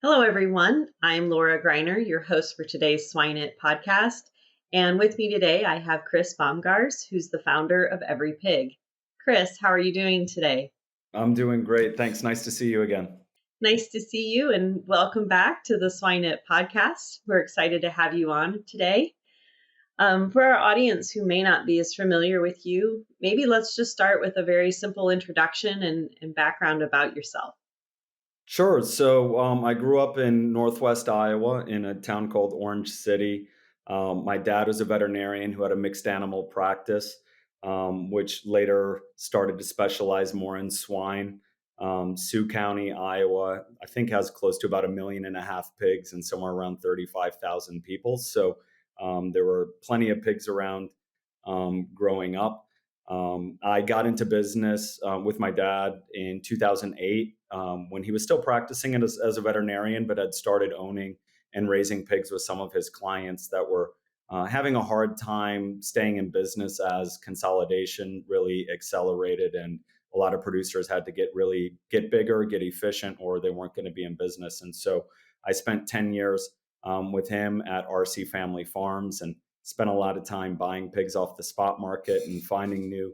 Hello, everyone. I'm Laura Greiner, your host for today's 𝘖𝗵𝗿𝗶𝘀 podcast. And with me today, I have Chris Bomgaars, who's the founder of 𝘕𝘵𝘋. Chris, how are you doing today? I'm doing great. Thanks. Nice to see you again. Nice to see you and welcome back to the 𝘖𝗵𝗿𝗶𝘀 podcast. We're excited to have you on today. For our audience who may not be as familiar with you, maybe let's just start with a very simple introduction and background about yourself. Sure. So I grew up in Northwest Iowa in a town called Orange City. My dad was a veterinarian who had a mixed animal practice, which later started to specialize more in swine. Sioux County, Iowa, I think has close to about 1.5 million pigs and somewhere around 35,000 people. So there were plenty of pigs around growing up. I got into business with my dad in 2008 when he was still practicing as a veterinarian, but had started owning and raising pigs with some of his clients that were having a hard time staying in business as consolidation really accelerated, and a lot of producers had to get bigger, get efficient, or they weren't going to be in business. And so I spent 10 years with him at RC Family Farms and spent a lot of time buying pigs off the spot market and finding new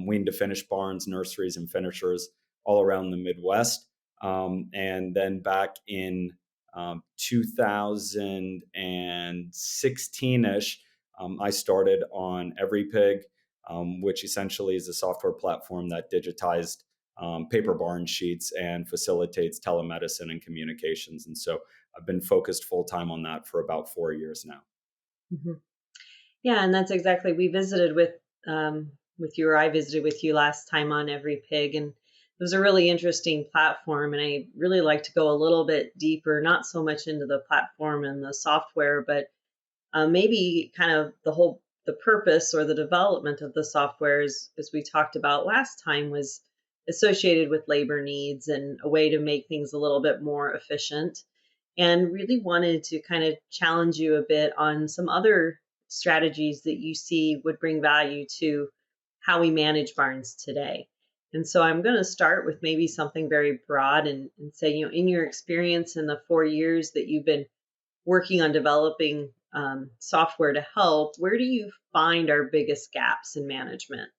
wean to finish barns, nurseries, and finishers all around the Midwest. And then back in 2016-ish, I started on 𝘕𝘵𝘋, which essentially is a software platform that digitized paper barn sheets and facilitates telemedicine and communications. And so I've been focused full-time on that for about 4 years now. Mm-hmm. Yeah, and that's exactly, we visited with you, or I visited with you last time on 𝘕𝘵𝘋, and it was a really interesting platform. And I really like to go a little bit deeper, not so much into the platform and the software, but maybe kind of the purpose or the development of the software, as we talked about last time, was associated with labor needs and a way to make things a little bit more efficient. And really wanted to kind of challenge you a bit on some other strategies that you see would bring value to how we manage barns today. And so I'm going to start with maybe something very broad and say, in your experience in the 4 years that you've been working on developing software to help, where do you find our biggest gaps in management?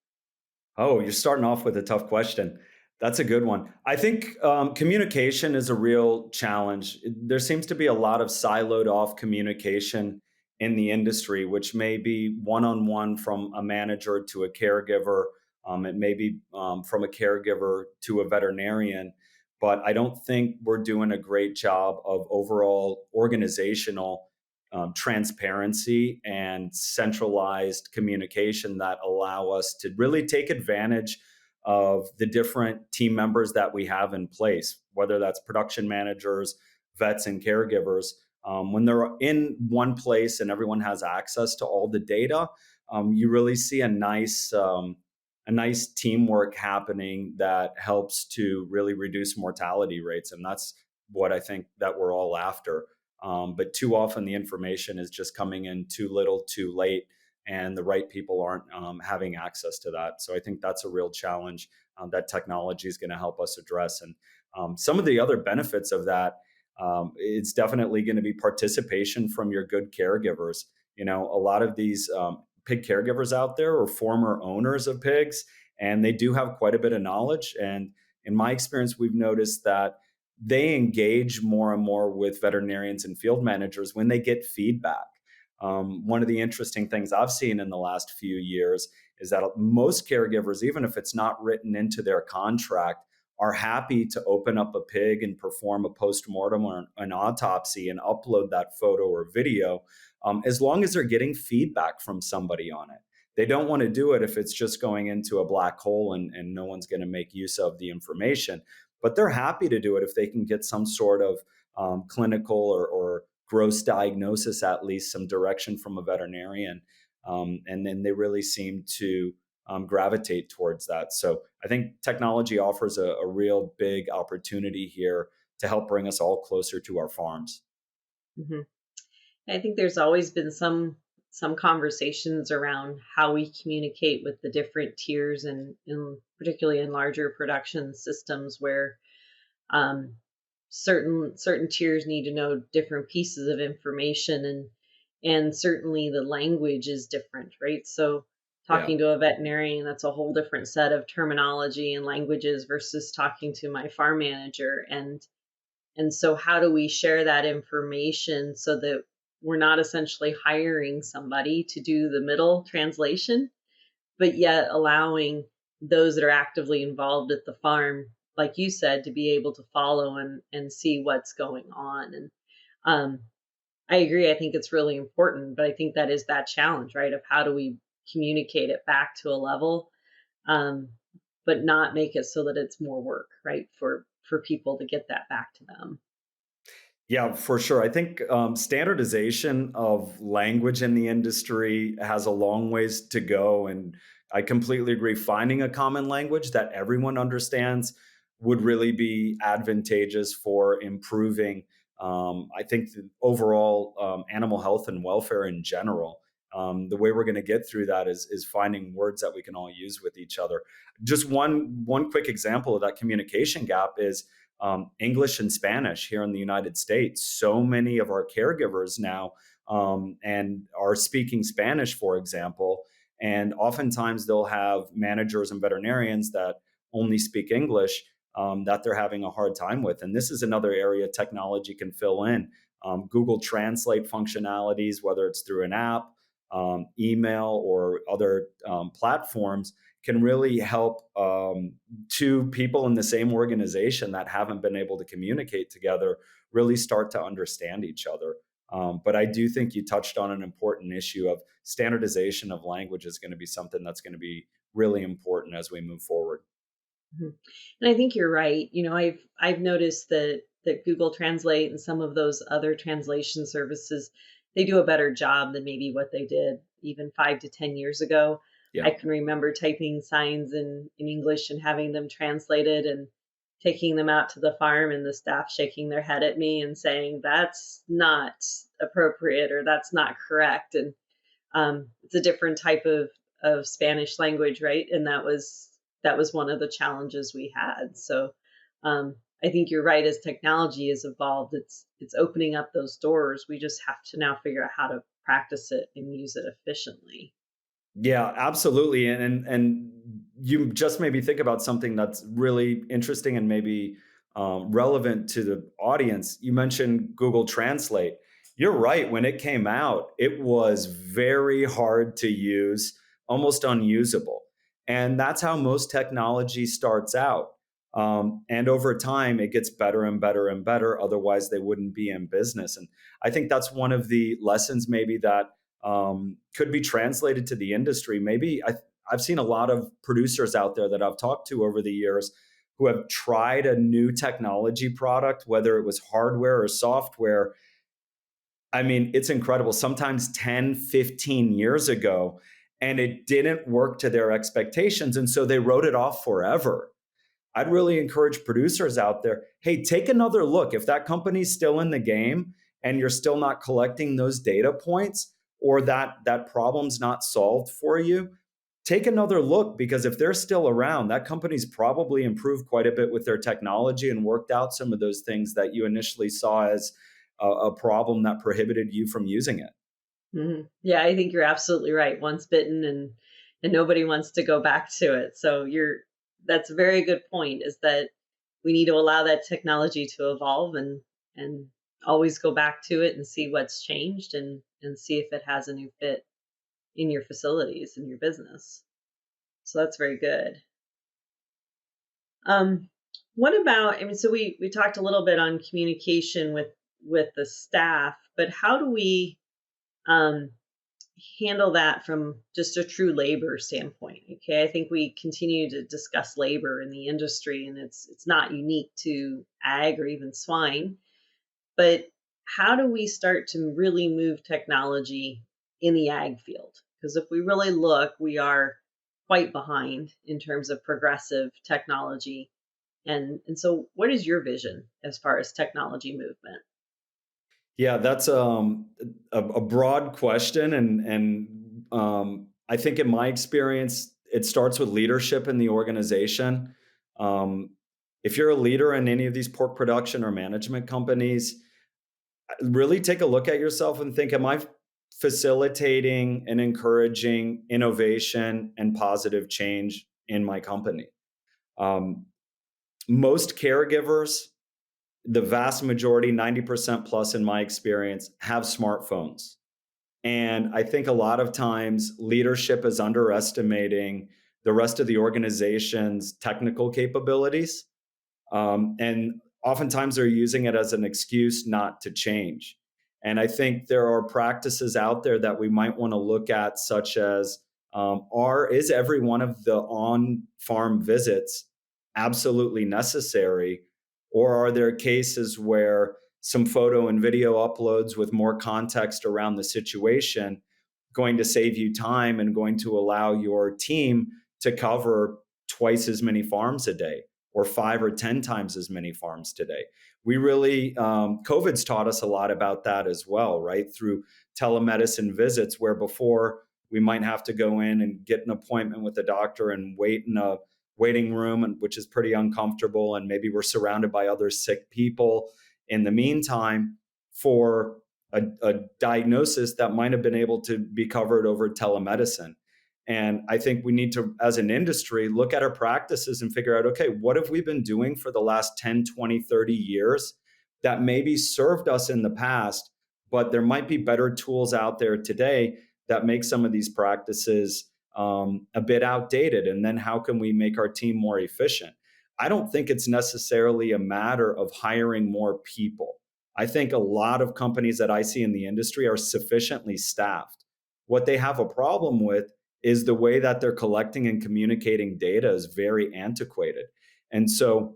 Oh, you're starting off with a tough question. That's a good one. I think communication is a real challenge. There seems to be a lot of siloed off communication in the industry, which may be one-on-one from a manager to a caregiver. It may be from a caregiver to a veterinarian. But I don't think we're doing a great job of overall organizational transparency and centralized communication that allow us to really take advantage of the different team members that we have in place, whether that's production managers, vets, and caregivers. When they're in one place and everyone has access to all the data, you really see a nice teamwork happening that helps to really reduce mortality rates. And that's what I think that we're all after. But too often the information is just coming in too little, too late, and the right people aren't having access to that. So I think that's a real challenge that technology is going to help us address. And some of the other benefits of that, it's definitely going to be participation from your good caregivers. A lot of these pig caregivers out there are former owners of pigs, and they do have quite a bit of knowledge. And in my experience, we've noticed that they engage more and more with veterinarians and field managers when they get feedback. One of the interesting things I've seen in the last few years is that most caregivers, even if it's not written into their contract, are happy to open up a pig and perform a postmortem or an autopsy and upload that photo or video, as long as they're getting feedback from somebody on it. They don't want to do it if it's just going into a black hole and no one's going to make use of the information. But they're happy to do it if they can get some sort of clinical or gross diagnosis, at least some direction from a veterinarian. And then they really seem to gravitate towards that. So I think technology offers a real big opportunity here to help bring us all closer to our farms. Mm-hmm. I think there's always been some conversations around how we communicate with the different tiers, and particularly in larger production systems where certain tiers need to know different pieces of information, and certainly the language is different, right? So Yeah. talking to a veterinarian, that's a whole different set of terminology and languages versus talking to my farm manager. And so how do we share that information so that we're not essentially hiring somebody to do the middle translation, but yet allowing those that are actively involved at the farm, like you said, to be able to follow and see what's going on. And um, I agree. I think it's really important, but I think that is that challenge, right? Of how do we communicate it back to a level, um, but not make it so that it's more work, right? For people to get that back to them. Yeah, for sure. I think standardization of language in the industry has a long ways to go. And I completely agree. Finding a common language that everyone understands would really be advantageous for improving, I think, the overall animal health and welfare in general. The way we're going to get through that is finding words that we can all use with each other. Just one quick example of that communication gap is English and Spanish here in the United States. So many of our caregivers now and are speaking Spanish, for example, and oftentimes they'll have managers and veterinarians that only speak English that they're having a hard time with. And this is another area technology can fill in. Google Translate functionalities, whether it's through an app, email, or other platforms, can really help two people in the same organization that haven't been able to communicate together really start to understand each other. But I do think you touched on an important issue of standardization of language is going to be something that's going to be really important as we move forward. Mhm. And I think you're right. I've noticed that Google Translate and some of those other translation services, they do a better job than maybe what they did even 5 to 10 years ago. I Yeah. can remember typing signs in English and having them translated and taking them out to the farm and the staff shaking their head at me and saying, that's not appropriate or that's not correct. And it's a different type of Spanish language, right? And that was one of the challenges we had. So I think you're right. As technology has evolved, it's opening up those doors. We just have to now figure out how to practice it and use it efficiently. Yeah, absolutely. And you just made me think about something that's really interesting and maybe relevant to the audience. You mentioned Google Translate. You're right. When it came out, it was very hard to use, almost unusable. And that's how most technology starts out. And over time, it gets better and better and better. Otherwise, they wouldn't be in business. And I think that's one of the lessons maybe that could be translated to the industry. Maybe I've seen a lot of producers out there that I've talked to over the years who have tried a new technology product, whether it was hardware or software. I mean, it's incredible. Sometimes 10, 15 years ago, and it didn't work to their expectations. And so they wrote it off forever. I'd really encourage producers out there, hey, take another look. If that company's still in the game and you're still not collecting those data points, or that problem's not solved for you, take another look, because if they're still around, that company's probably improved quite a bit with their technology and worked out some of those things that you initially saw as a problem that prohibited you from using it. Yeah, I think you're absolutely right. Once bitten, and nobody wants to go back to it. So that's a very good point. Is that we need to allow that technology to evolve and always go back to it and see what's changed and see if it has a new fit in your facilities and your business. So that's very good. Um, what about, I mean, so we talked a little bit on communication with the staff, but how do we um, handle that from just a true labor standpoint? Okay, I think we continue to discuss labor in the industry, and it's not unique to ag or even swine, but how do we start to really move technology in the ag field? Because if we really look, we are quite behind in terms of progressive technology. And so what is your vision as far as technology movement? Yeah, that's a broad question, and I think in my experience, it starts with leadership in the organization. Um, if you're a leader in any of these pork production or management companies, really take a look at yourself and think, am I facilitating and encouraging innovation and positive change in my company? Most caregivers, the vast majority, 90% plus in my experience, have smartphones. And I think a lot of times leadership is underestimating the rest of the organization's technical capabilities. And oftentimes they're using it as an excuse not to change. And I think there are practices out there that we might want to look at, such as is every one of the on-farm visits absolutely necessary? Or are there cases where some photo and video uploads with more context around the situation going to save you time and going to allow your team to cover twice as many farms a day, or 5 or 10 times as many farms today? We really, COVID's taught us a lot about that as well, right? Through telemedicine visits, where before we might have to go in and get an appointment with a doctor and wait in a waiting room, which is pretty uncomfortable. And maybe we're surrounded by other sick people in the meantime for a diagnosis that might have been able to be covered over telemedicine. And I think we need to, as an industry, look at our practices and figure out, okay, what have we been doing for the last 10, 20, 30 years that maybe served us in the past, but there might be better tools out there today that make some of these practices a bit outdated. And then how can we make our team more efficient? I don't think it's necessarily a matter of hiring more people. I think a lot of companies that I see in the industry are sufficiently staffed. What they have a problem with is the way that they're collecting and communicating data is very antiquated. And so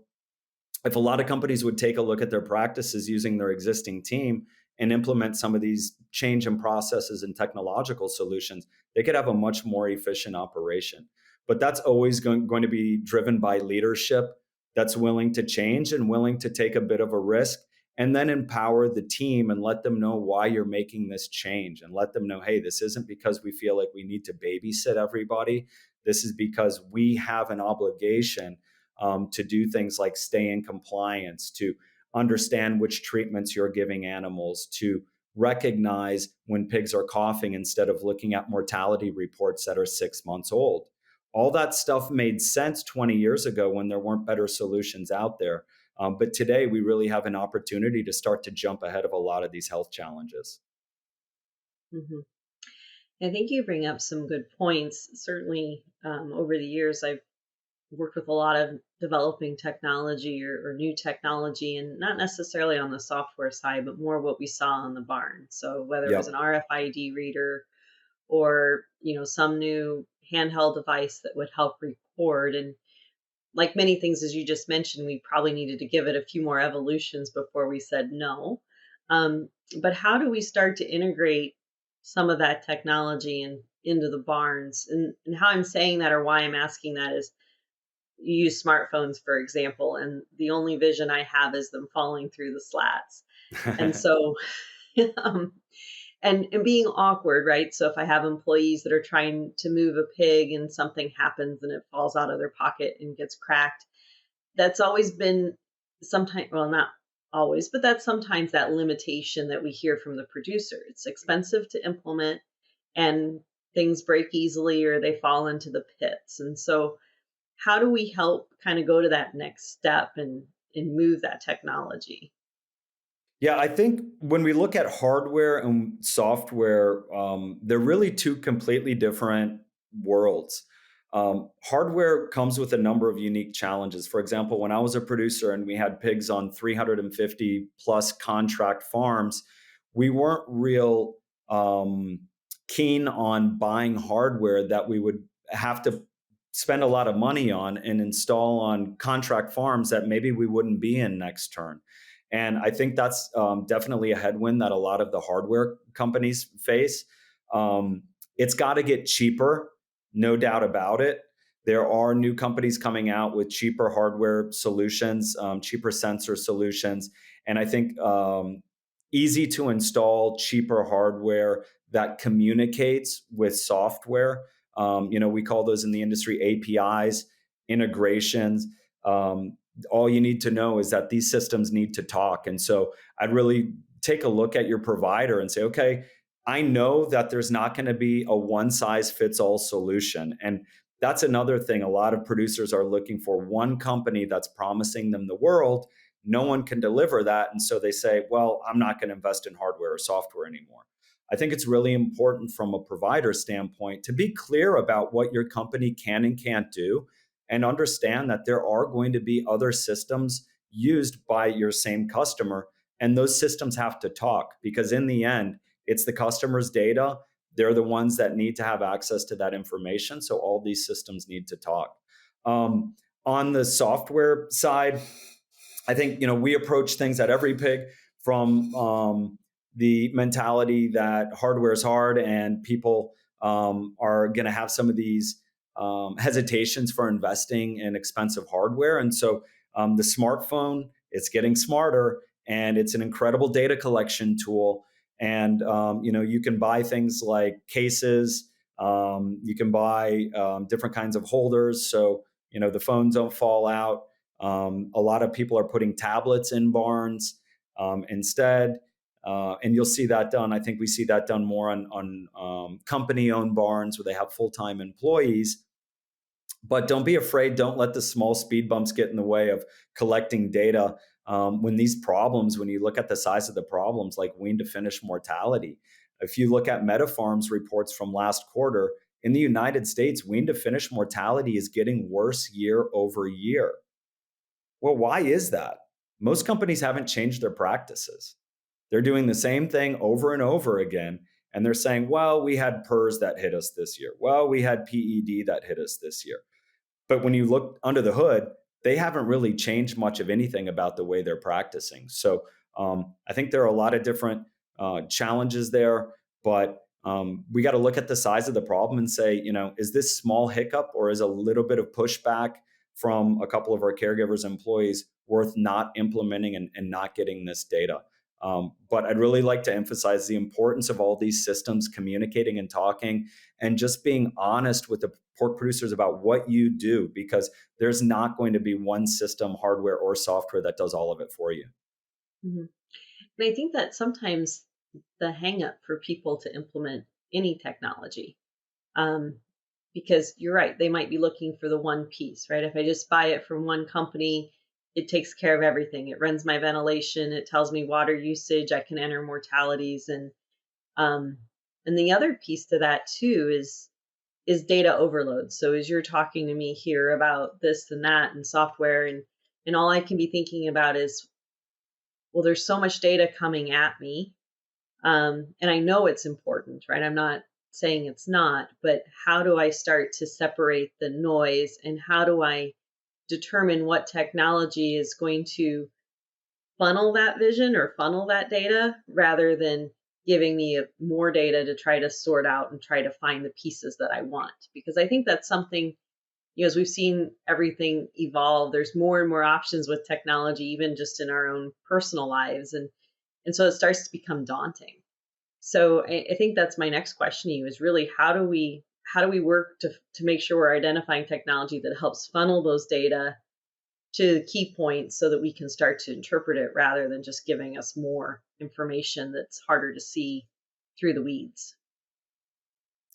if a lot of companies would take a look at their practices using their existing team and implement some of these change in processes and technological solutions, they could have a much more efficient operation. But that's always going to be driven by leadership that's willing to change and willing to take a bit of a risk, and then empower the team and let them know why you're making this change, and let them know, hey, this isn't because we feel like we need to babysit everybody. This is because we have an obligation to do things like stay in compliance, to understand which treatments you're giving animals, to recognize when pigs are coughing instead of looking at mortality reports that are 6 months old. All that stuff made sense 20 years ago when there weren't better solutions out there. But today we really have an opportunity to start to jump ahead of a lot of these health challenges. Mm-hmm. I think you bring up some good points. Certainly, over the years, I've worked with a lot of developing technology or new technology, and not necessarily on the software side, but more what we saw on the barn. So whether it was an RFID reader or, some new handheld device that would help record. And like many things, as you just mentioned, we probably needed to give it a few more evolutions before we said no. But how do we start to integrate some of that technology into the barns? And how I'm saying that, or why I'm asking that, is you use smartphones, for example, and the only vision I have is them falling through the slats. And so, and being awkward, right? So if I have employees that are trying to move a pig and something happens and it falls out of their pocket and gets cracked, that's always been sometimes, well, not always, but that's sometimes that limitation that we hear from the producer. It's expensive to implement and things break easily or they fall into the pits. And so how do we help kind of go to that next step and move that technology? Yeah, I think when we look at hardware and software, they're really two completely different worlds. Hardware comes with a number of unique challenges. For example, when I was a producer and we had pigs on 350 plus contract farms, we weren't real keen on buying hardware that we would have to spend a lot of money on and install on contract farms that maybe we wouldn't be in next turn. And I think that's definitely a headwind that a lot of the hardware companies face. It's got to get cheaper, no doubt about it. There are new companies coming out with cheaper hardware solutions, cheaper sensor solutions. And I think easy to install, cheaper hardware that communicates with software. We call those in the industry APIs, integrations. all you need to know is that these systems need to talk. And so I'd really take a look at your provider and say, okay, I know that there's not going to be a one size fits all solution. And that's another thing. A lot of producers are looking for one company that's promising them the world. No one can deliver that. And so they say, well, I'm not going to invest in hardware or software anymore. I think it's really important from a provider standpoint to be clear about what your company can and can't do, and understand that there are going to be other systems used by your same customer. And those systems have to talk, because in the end, it's the customer's data. They're the ones that need to have access to that information. So all these systems need to talk. On the software side, I think, we approach things at 𝘵𝗵𝘁 from the mentality that hardware is hard, and people are going to have some of these hesitations for investing in expensive hardware. And so the smartphone, it's getting smarter, and it's an incredible data collection tool. And you can buy things like cases. You can buy different kinds of holders, so the phones don't fall out. A lot of people are putting tablets in barns instead. And you'll see that done. I think we see that done more on company-owned barns where they have full-time employees. But don't be afraid. Don't let the small speed bumps get in the way of collecting data. When you look at the size of the problems, like wean to finish mortality, if you look at MetaPharm's reports from last quarter, in the United States, wean to finish mortality is getting worse year over year. Well, why is that? Most companies haven't changed their practices. They're doing the same thing over and over again. And they're saying, well, we had PRRS that hit us this year. Well, we had PED that hit us this year. But when you look under the hood, they haven't really changed much of anything about the way they're practicing. So I think there are a lot of different challenges there, but we got to look at the size of the problem and say, is this small hiccup, or is a little bit of pushback from a couple of our caregivers' employees worth not implementing and not getting this data? But I'd really like to emphasize the importance of all these systems communicating and talking, and just being honest with the pork producers about what you do, because there's not going to be one system, hardware or software, that does all of it for you. Mm-hmm. And I think that sometimes the hang up for people to implement any technology, because you're right, they might be looking for the one piece, right? If I just buy it from one company, it takes care of everything. It runs my ventilation. It tells me water usage. I can enter mortalities. And the other piece to that too is data overload. So as you're talking to me here about this and that and software, and all I can be thinking about is, well, there's so much data coming at me. And I know it's important, right? I'm not saying it's not, but how do I start to separate the noise, and how do I determine what technology is going to funnel that vision or funnel that data, rather than giving me more data to try to sort out and try to find the pieces that I want? Because I think that's something, as we've seen everything evolve, there's more and more options with technology, even just in our own personal lives. And so it starts to become daunting. So I think that's my next question to you, is really how do we work to make sure we're identifying technology that helps funnel those data to the key points, so that we can start to interpret it, rather than just giving us more information that's harder to see through the weeds?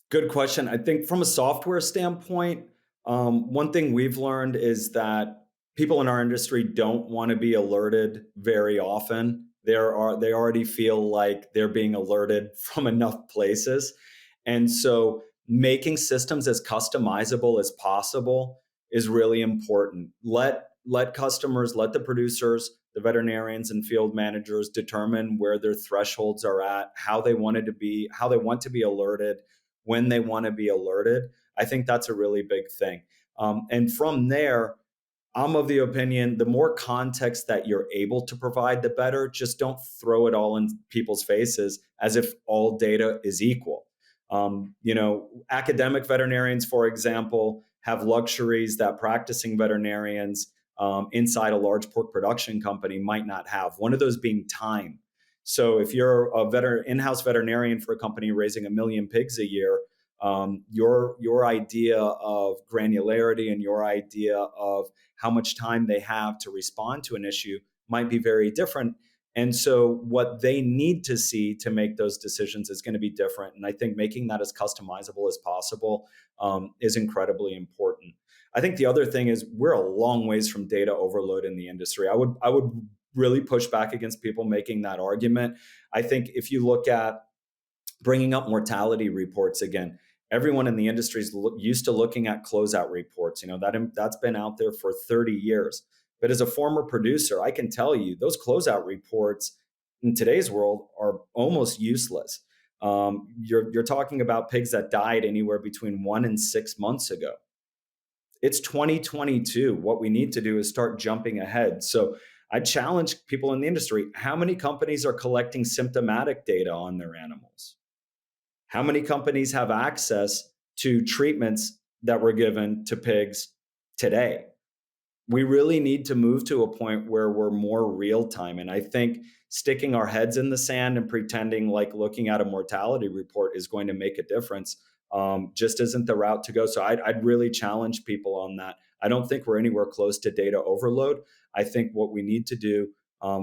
Good question. I think from a software standpoint, one thing we've learned is that people in our industry don't want to be alerted very often. They already feel like they're being alerted from enough places. And so making systems as customizable as possible is really important. Let customers, let the producers, the veterinarians and field managers determine where their thresholds are at, how they want to be alerted, when they want to be alerted. I think that's a really big thing. And from there, I'm of the opinion, the more context that you're able to provide, the better. Just don't throw it all in people's faces as if all data is equal. Academic veterinarians, for example, have luxuries that practicing veterinarians inside a large pork production company might not have. One of those being time. So if you're a in-house veterinarian for a company raising 1 million pigs a year, Your idea of granularity and your idea of how much time they have to respond to an issue might be very different. And so what they need to see to make those decisions is going to be different. And I think making that as customizable as possible is incredibly important. I think the other thing is we're a long ways from data overload in the industry. I would really push back against people making that argument. I think if you look at bringing up mortality reports again, everyone in the industry is used to looking at closeout reports. That's been out there for 30 years. But as a former producer, I can tell you those closeout reports in today's world are almost useless. You're talking about pigs that died anywhere between 1 and 6 months ago. It's 2022. What we need to do is start jumping ahead. So I challenge people in the industry. How many companies are collecting symptomatic data on their animals? How many companies have access to treatments that were given to pigs today? We really need to move to a point where we're more real time. And I think sticking our heads in the sand and pretending like looking at a mortality report is going to make a difference just isn't the route to go. So I'd really challenge people on that. I don't think we're anywhere close to data overload. I think what we need to do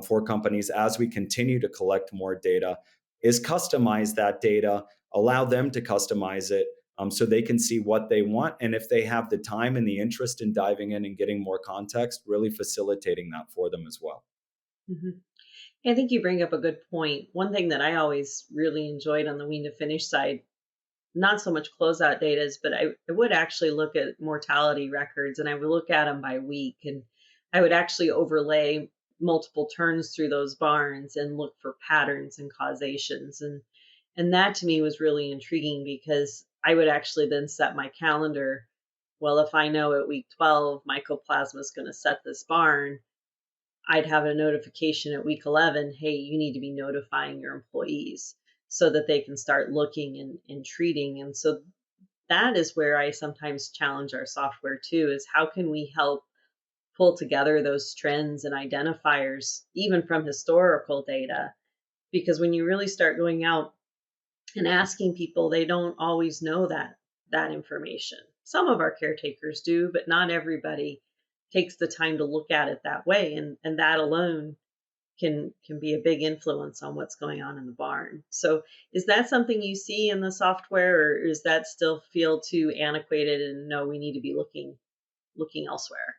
for companies as we continue to collect more data is customize that data, allow them to customize it so they can see what they want. And if they have the time and the interest in diving in and getting more context, really facilitating that for them as well. Mm-hmm. I think you bring up a good point. One thing that I always really enjoyed on the wean to finish side, not so much closeout data, but I would actually look at mortality records, and I would look at them by week, and I would actually overlay multiple turns through those barns and look for patterns and causations. And that to me was really intriguing because I would actually then set my calendar. Well, if I know at week 12, Mycoplasma is going to set this barn, I'd have a notification at week 11, hey, you need to be notifying your employees so that they can start looking and treating. And so that is where I sometimes challenge our software too, is how can we help pull together those trends and identifiers, even from historical data? Because when you really start going out and asking people, they don't always know that information. Some of our caretakers do, but not everybody takes the time to look at it that way. And that alone can be a big influence on what's going on in the barn. So is that something you see in the software, or is that still feel too antiquated and no, we need to be looking elsewhere?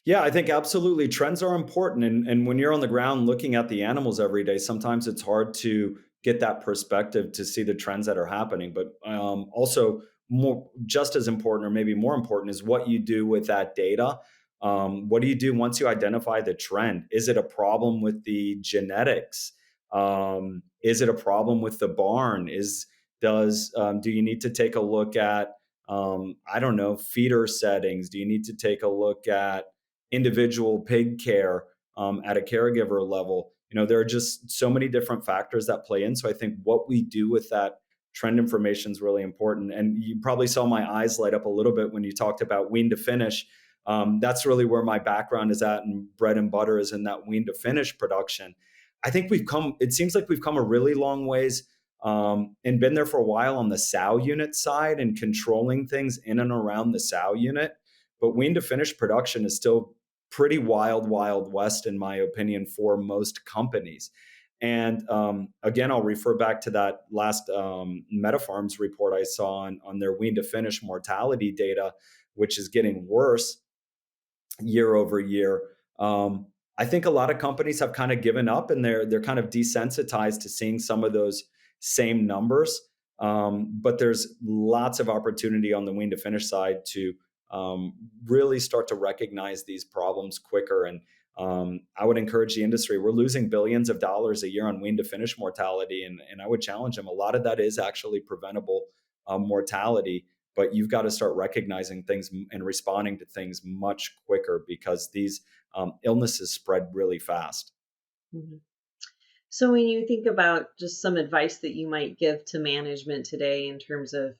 Yeah, I think absolutely trends are important. And when you're on the ground looking at the animals every day, sometimes it's hard to get that perspective to see the trends that are happening. But also just as important, or maybe more important, is what you do with that data. What do you do once you identify the trend? Is it a problem with the genetics? Is it a problem with the barn? Do you need to take a look at I don't know, feeder settings? Do you need to take a look at individual pig care at a caregiver level? There are just so many different factors that play in. So I think what we do with that trend information is really important. And you probably saw my eyes light up a little bit when you talked about wean to finish. That's really where my background is at, and bread and butter is in that wean to finish production. I think it seems like we've come a really long ways and been there for a while on the sow unit side and controlling things in and around the sow unit. But wean to finish production is still pretty wild west, in my opinion, for most companies. And again, I'll refer back to that last MetaFarms report I saw on their wean to finish mortality data, which is getting worse year over year. I think a lot of companies have kind of given up, and they're kind of desensitized to seeing some of those same numbers. But there's lots of opportunity on the wean to finish side to really start to recognize these problems quicker. And I would encourage the industry. We're losing billions of dollars a year on wean to finish mortality. And I would challenge them. A lot of that is actually preventable mortality, but you've got to start recognizing things and responding to things much quicker, because these illnesses spread really fast. Mm-hmm. So when you think about just some advice that you might give to management today in terms of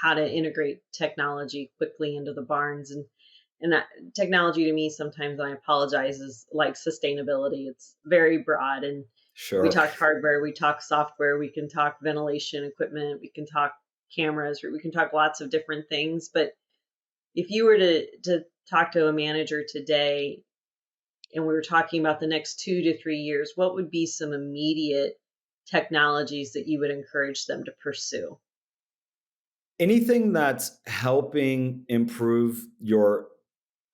how to integrate technology quickly into the barns, and that technology to me sometimes, I apologize, is like sustainability. It's very broad, and Sure. We talk hardware, we talk software, we can talk ventilation equipment, we can talk cameras, or we can talk lots of different things. But if you were to talk to a manager today and we were talking about the next 2 to 3 years, what would be some immediate technologies that you would encourage them to pursue? Anything that's helping improve your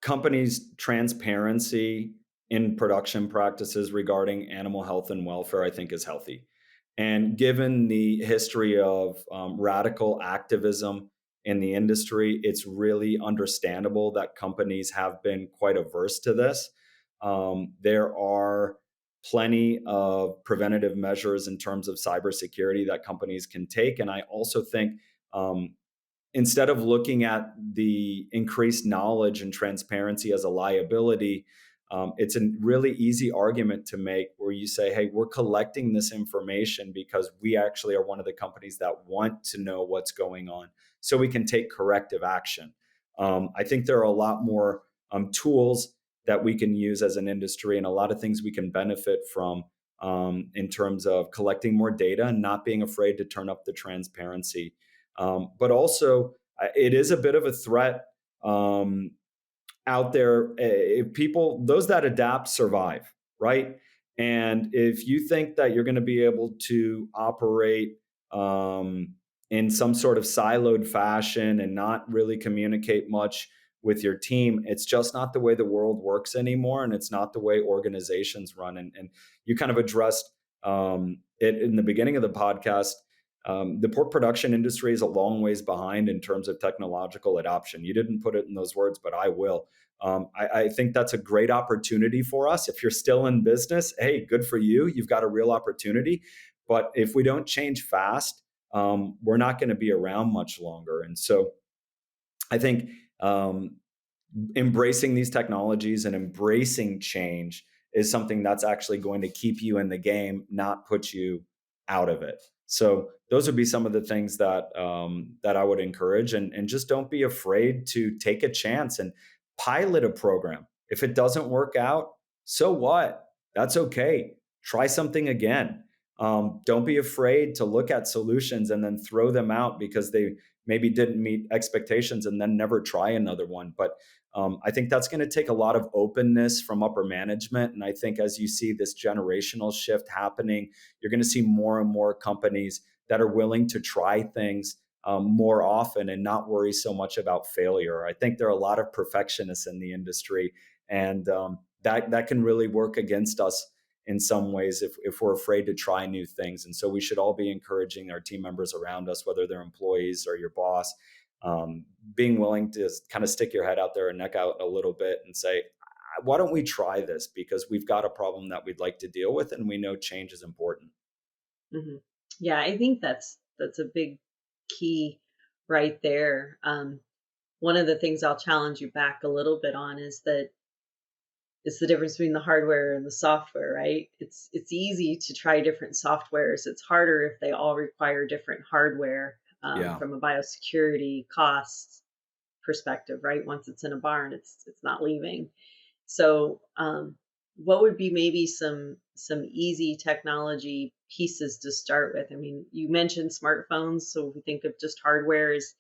company's transparency in production practices regarding animal health and welfare, I think is healthy. And given the history of radical activism in the industry, it's really understandable that companies have been quite averse to this. There are plenty of preventative measures in terms of cybersecurity that companies can take. And I also think instead of looking at the increased knowledge and transparency as a liability, it's a really easy argument to make where you say, hey, we're collecting this information because we actually are one of the companies that want to know what's going on so we can take corrective action. I think there are a lot more tools that we can use as an industry and a lot of things we can benefit from in terms of collecting more data and not being afraid to turn up the transparency. But also, it is a bit of a threat out there. If people, those that adapt survive, right? And if you think that you're going to be able to operate in some sort of siloed fashion and not really communicate much with your team, it's just not the way the world works anymore. And it's not the way organizations run. And you kind of addressed it in the beginning of the podcast. The pork production industry is a long ways behind in terms of technological adoption. You didn't put it in those words, but I will. I think that's a great opportunity for us. If you're still in business, hey, good for you. You've got a real opportunity. But if we don't change fast, we're not going to be around much longer. And so I think embracing these technologies and embracing change is something that's actually going to keep you in the game, not put you out of it. So those would be some of the things that that I would encourage, and just don't be afraid to take a chance and pilot a program. If it doesn't work out, so what? That's okay. Try something again. Don't be afraid to look at solutions and then throw them out because they maybe didn't meet expectations and then never try another one. But I think that's going to take a lot of openness from upper management. And I think as you see this generational shift happening, you're going to see more and more companies that are willing to try things more often and not worry so much about failure. I think there are a lot of perfectionists in the industry, and that can really work against us in some ways if we're afraid to try new things. And so we should all be encouraging our team members around us, whether they're employees or your boss, being willing to kind of stick your head out there and neck out a little bit and say, why don't we try this? Because we've got a problem that we'd like to deal with, and we know change is important. Mm-hmm. Yeah, I think that's a big key right there. One of the things I'll challenge you back a little bit on is that it's the difference between the hardware and the software, right? It's easy to try different softwares. It's harder if they all require different hardware from a biosecurity cost perspective, right? Once it's in a barn, it's not leaving. So what would be maybe some easy technology pieces to start with? I mean, you mentioned smartphones, so if we think of just hardware, is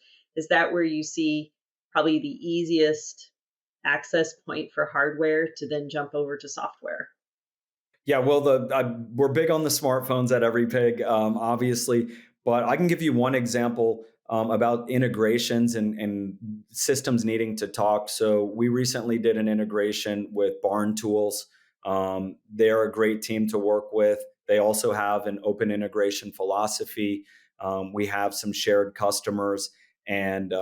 that where you see probably the easiest access point for hardware to then jump over to software? Yeah, well, we're big on the smartphones at 𝘵𝘵𝘃, obviously, but I can give you one example about integrations and systems needing to talk. So we recently did an integration with Barn Tools. They're a great team to work with. They also have an open integration philosophy. We have some shared customers, and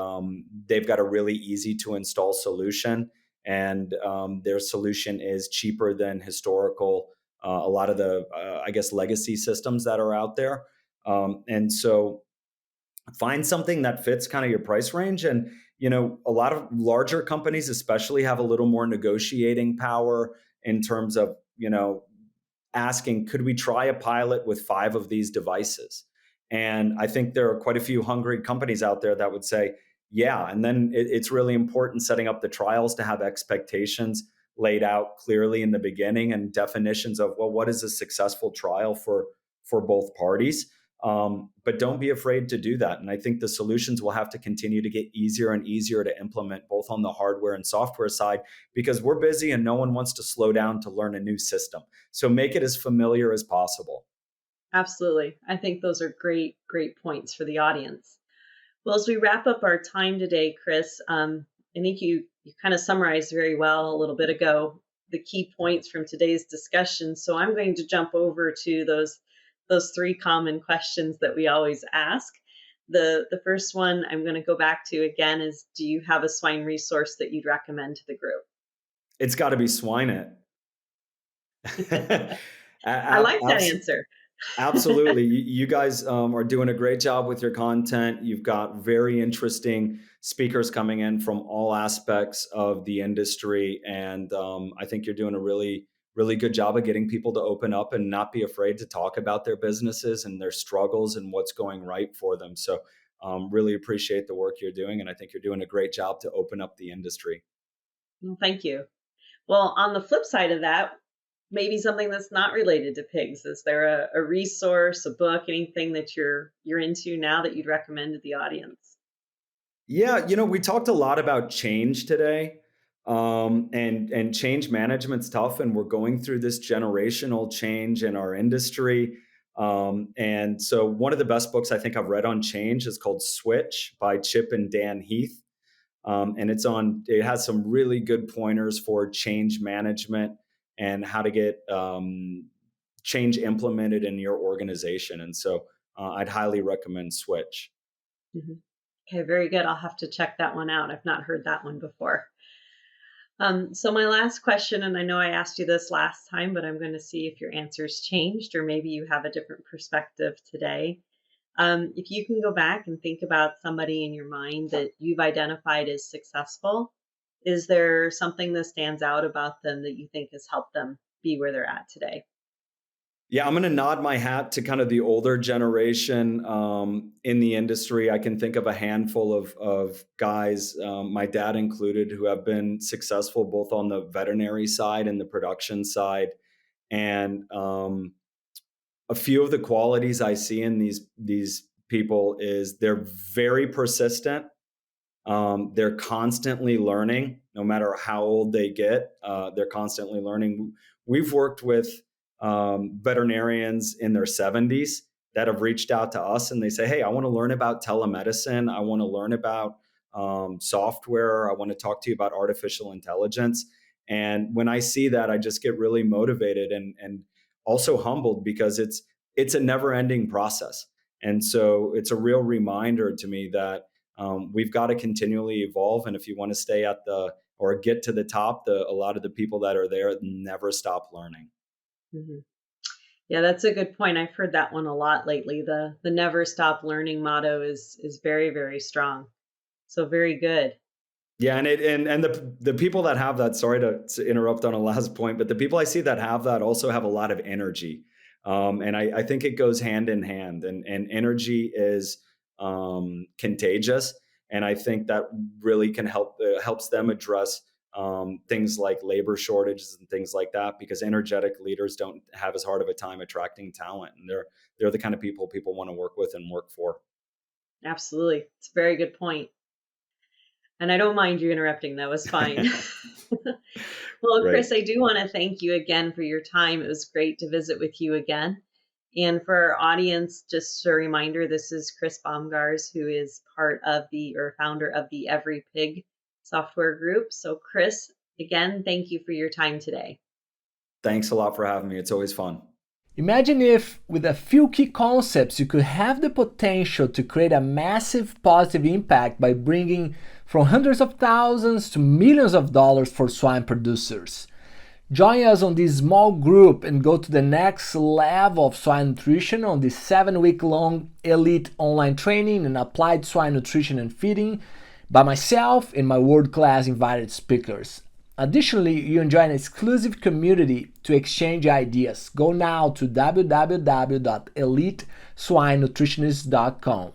they've got a really easy to install solution. And their solution is cheaper than historical, a lot of the, I guess, legacy systems that are out there. And so find something that fits kind of your price range. And, a lot of larger companies especially have a little more negotiating power in terms of, asking, could we try a pilot with 5 of these devices? And I think there are quite a few hungry companies out there that would say, yeah. And then it's really important setting up the trials to have expectations laid out clearly in the beginning and definitions of, well, what is a successful trial for both parties? But don't be afraid to do that. And I think the solutions will have to continue to get easier and easier to implement, both on the hardware and software side, because we're busy and no one wants to slow down to learn a new system. So make it as familiar as possible. Absolutely. I think those are great, great points for the audience. Well, as we wrap up our time today, Chris, I think you kind of summarized very well a little bit ago the key points from today's discussion. So I'm going to jump over to those three common questions that we always ask. The first one I'm going to go back to again is, do you have a swine resource that you'd recommend to the group? It's got to be Swine It. I like that answer. Absolutely. You guys are doing a great job with your content. You've got very interesting speakers coming in from all aspects of the industry. And I think you're doing a really, really good job of getting people to open up and not be afraid to talk about their businesses and their struggles and what's going right for them. So really appreciate the work you're doing. And I think you're doing a great job to open up the industry. Well, thank you. Well, on the flip side of that, maybe something that's not related to pigs. Is there a resource, a book, anything that you're into now that you'd recommend to the audience? Yeah, we talked a lot about change today, and change management's tough, and we're going through this generational change in our industry. And so one of the best books I think I've read on change is called Switch by Chip and Dan Heath. And it has some really good pointers for change management and how to get change implemented in your organization. And so I'd highly recommend Switch. Mm-hmm. Okay, very good. I'll have to check that one out. I've not heard that one before. So my last question, and I know I asked you this last time, but I'm going to see if your answer's changed or maybe you have a different perspective today. If you can go back and think about somebody in your mind that you've identified as successful, is there something that stands out about them that you think has helped them be where they're at today? Yeah, I'm going to nod my hat to kind of the older generation in the industry. I can think of a handful of guys, my dad included, who have been successful both on the veterinary side and the production side. And a few of the qualities I see in these people is they're very persistent. They're constantly learning, no matter how old they get. They're constantly learning. We've worked with veterinarians in their 70s that have reached out to us and they say, hey, I want to learn about telemedicine. I want to learn about software. I want to talk to you about artificial intelligence. And when I see that, I just get really motivated and also humbled, because it's a never-ending process. And so it's a real reminder to me that we've got to continually evolve. And if you want to stay or get to the top, a lot of the people that are there never stop learning. Mm-hmm. Yeah, that's a good point. I've heard that one a lot lately. The never stop learning motto is very, very strong. So very good. Yeah, and the people that have that, sorry to interrupt on a last point, but the people I see that have that also have a lot of energy. And I think it goes hand in hand, and energy is contagious. And I think that really can helps them address things like labor shortages and things like that, because energetic leaders don't have as hard of a time attracting talent. And they're the kind of people want to work with and work for. Absolutely. It's a very good point. And I don't mind you interrupting. That was fine. Well, Great. Chris, I do want to thank you again for your time. It was great to visit with you again. And for our audience, just a reminder, this is Chris Bomgaars, who is founder of the 𝘕𝘵PIG software group. So Chris, again, thank you for your time today. Thanks a lot for having me. It's always fun. Imagine if, with a few key concepts, you could have the potential to create a massive positive impact by bringing from hundreds of thousands to millions of dollars for swine producers. Join us on this small group and go to the next level of swine nutrition on this 7-week-long elite online training in applied swine nutrition and feeding by myself and my world-class invited speakers. Additionally, you enjoy an exclusive community to exchange ideas. Go now to www.eliteswinenutritionist.com.